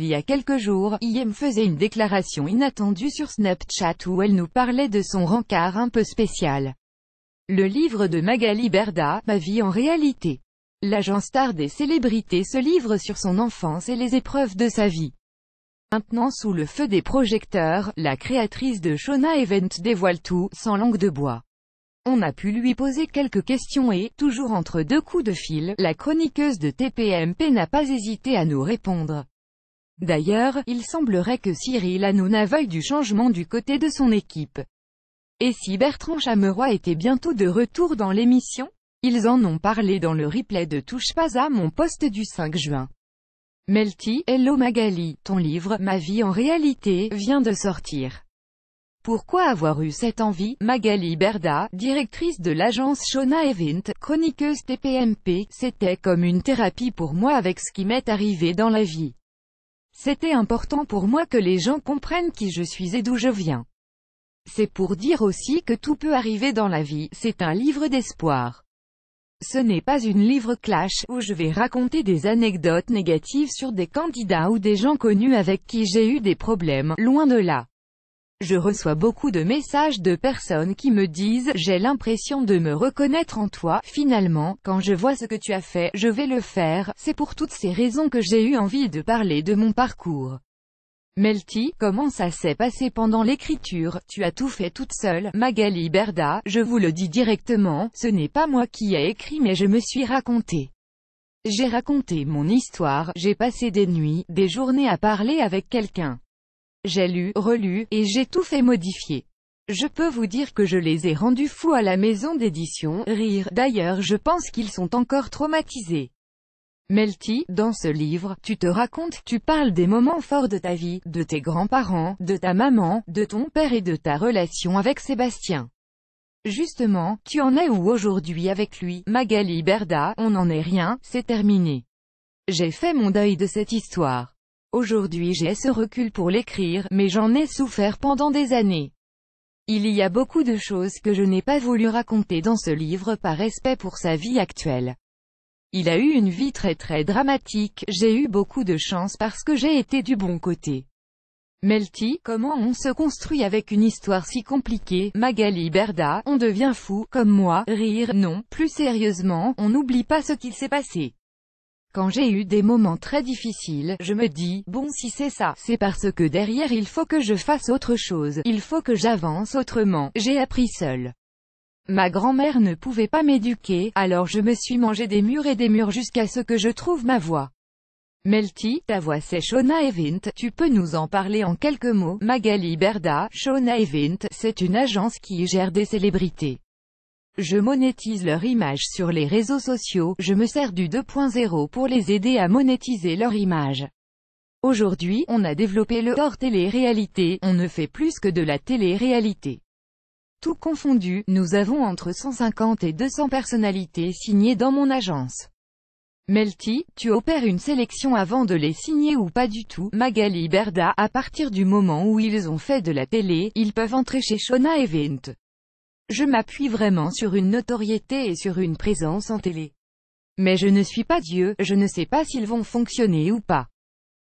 il y a quelques jours, IM faisait une déclaration inattendue sur Snapchat où elle nous parlait de son rencard un peu spécial. Le livre de Magali Berda, Ma vie en réalité. L'agent star des célébrités se livre sur son enfance et les épreuves de sa vie. Maintenant sous le feu des projecteurs, la créatrice de Shona Event dévoile tout, sans langue de bois. On a pu lui poser quelques questions et, toujours entre deux coups de fil, la chroniqueuse de TPMP n'a pas hésité à nous répondre. D'ailleurs, il semblerait que Cyril Hanouna veuille du changement du côté de son équipe. Et si Bertrand Chameroy était bientôt de retour dans l'émission? Ils en ont parlé dans le replay de Touche pas à mon post du 5 juin. Melty, hello Magali, ton livre, Ma vie en réalité, vient de sortir. Pourquoi avoir eu cette envie? Magali Berda, directrice de l'agence Shona Event, chroniqueuse TPMP, c'était comme une thérapie pour moi avec ce qui m'est arrivé dans la vie. C'était important pour moi que les gens comprennent qui je suis et d'où je viens. C'est pour dire aussi que tout peut arriver dans la vie, c'est un livre d'espoir. Ce n'est pas une livre clash, où je vais raconter des anecdotes négatives sur des candidats ou des gens connus avec qui j'ai eu des problèmes, loin de là. Je reçois beaucoup de messages de personnes qui me disent « J'ai l'impression de me reconnaître en toi, finalement, quand je vois ce que tu as fait, je vais le faire ». C'est pour toutes ces raisons que j'ai eu envie de parler de mon parcours. Melty, comment ça s'est passé pendant l'écriture? Tu as tout fait toute seule, Magali Berda, je vous le dis directement, ce n'est pas moi qui ai écrit mais je me suis raconté. J'ai raconté mon histoire, j'ai passé des nuits, des journées à parler avec quelqu'un. J'ai lu, relu, et j'ai tout fait modifier. Je peux vous dire que je les ai rendus fous à la maison d'édition, rire, d'ailleurs je pense qu'ils sont encore traumatisés. Melty, dans ce livre, tu te racontes, tu parles des moments forts de ta vie, de tes grands-parents, de ta maman, de ton père et de ta relation avec Sébastien. Justement, tu en es où aujourd'hui avec lui? Magali Berda, on n'en est rien, c'est terminé. J'ai fait mon deuil de cette histoire. Aujourd'hui j'ai ce recul pour l'écrire, mais j'en ai souffert pendant des années. Il y a beaucoup de choses que je n'ai pas voulu raconter dans ce livre par respect pour sa vie actuelle. Il a eu une vie très dramatique, j'ai eu beaucoup de chance parce que j'ai été du bon côté. Melty, comment on se construit avec une histoire si compliquée? Magali Berda, on devient fou, comme moi, rire, non, plus sérieusement, on n'oublie pas ce qu'il s'est passé. Quand j'ai eu des moments très difficiles, je me dis, bon si c'est ça, c'est parce que derrière il faut que je fasse autre chose, il faut que j'avance autrement, j'ai appris seule. Ma grand-mère ne pouvait pas m'éduquer, alors je me suis mangé des murs et des murs jusqu'à ce que je trouve ma voie. Melty, ta voix c'est Shona Event, tu peux nous en parler en quelques mots? Magali Berda, Shona Event, c'est une agence qui gère des célébrités. Je monétise leur image sur les réseaux sociaux, je me sers du 2.0 pour les aider à monétiser leur image. Aujourd'hui, on a développé le hors télé-réalité, on ne fait plus que de la télé-réalité. Tout confondu, nous avons entre 150 et 200 personnalités signées dans mon agence. Melty, tu opères une sélection avant de les signer ou pas du tout? Magali Berda, à partir du moment où ils ont fait de la télé, ils peuvent entrer chez Shona Event. Je m'appuie vraiment sur une notoriété et sur une présence en télé. Mais je ne suis pas Dieu, je ne sais pas s'ils vont fonctionner ou pas.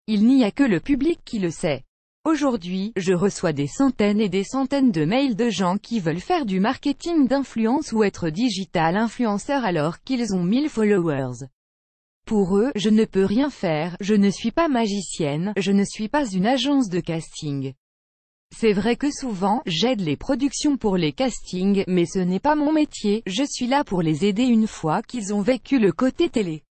Il n'y a que le public qui le sait. Aujourd'hui, je reçois des centaines et des centaines de mails de gens qui veulent faire du marketing d'influence ou être digital influenceur alors qu'ils ont 1000 followers. Pour eux, je ne peux rien faire, je ne suis pas magicienne, je ne suis pas une agence de casting. C'est vrai que souvent, j'aide les productions pour les castings, mais ce n'est pas mon métier, je suis là pour les aider une fois qu'ils ont vécu le côté télé.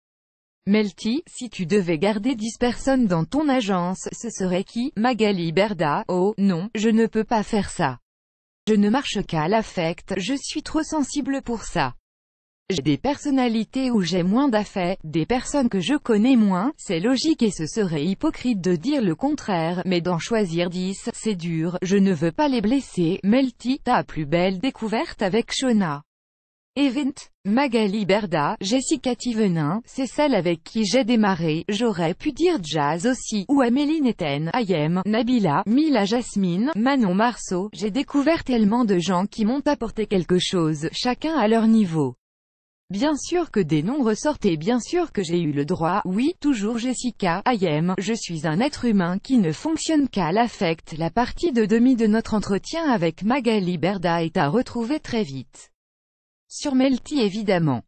Melty, si tu devais garder 10 personnes dans ton agence, ce serait qui? Magali Berda, oh, non, je ne peux pas faire ça. Je ne marche qu'à l'affect, je suis trop sensible pour ça. J'ai des personnalités où j'ai moins d'affect, des personnes que je connais moins, c'est logique et ce serait hypocrite de dire le contraire, mais d'en choisir 10, c'est dur, je ne veux pas les blesser. Melty, ta plus belle découverte avec Shona Event? Magali Berda, Jessica Thivenin, c'est celle avec qui j'ai démarré, j'aurais pu dire Jazz aussi, ou Amélie Neten, Ayem, Nabila, Mila Jasmine, Manon Marceau, j'ai découvert tellement de gens qui m'ont apporté quelque chose, chacun à leur niveau. Bien sûr que des noms ressortaient, bien sûr que j'ai eu le droit, oui, toujours Jessica, je suis un être humain qui ne fonctionne qu'à l'affect. La partie de demi de notre entretien avec Magali Berda est à retrouver très vite. Sur Melty évidemment.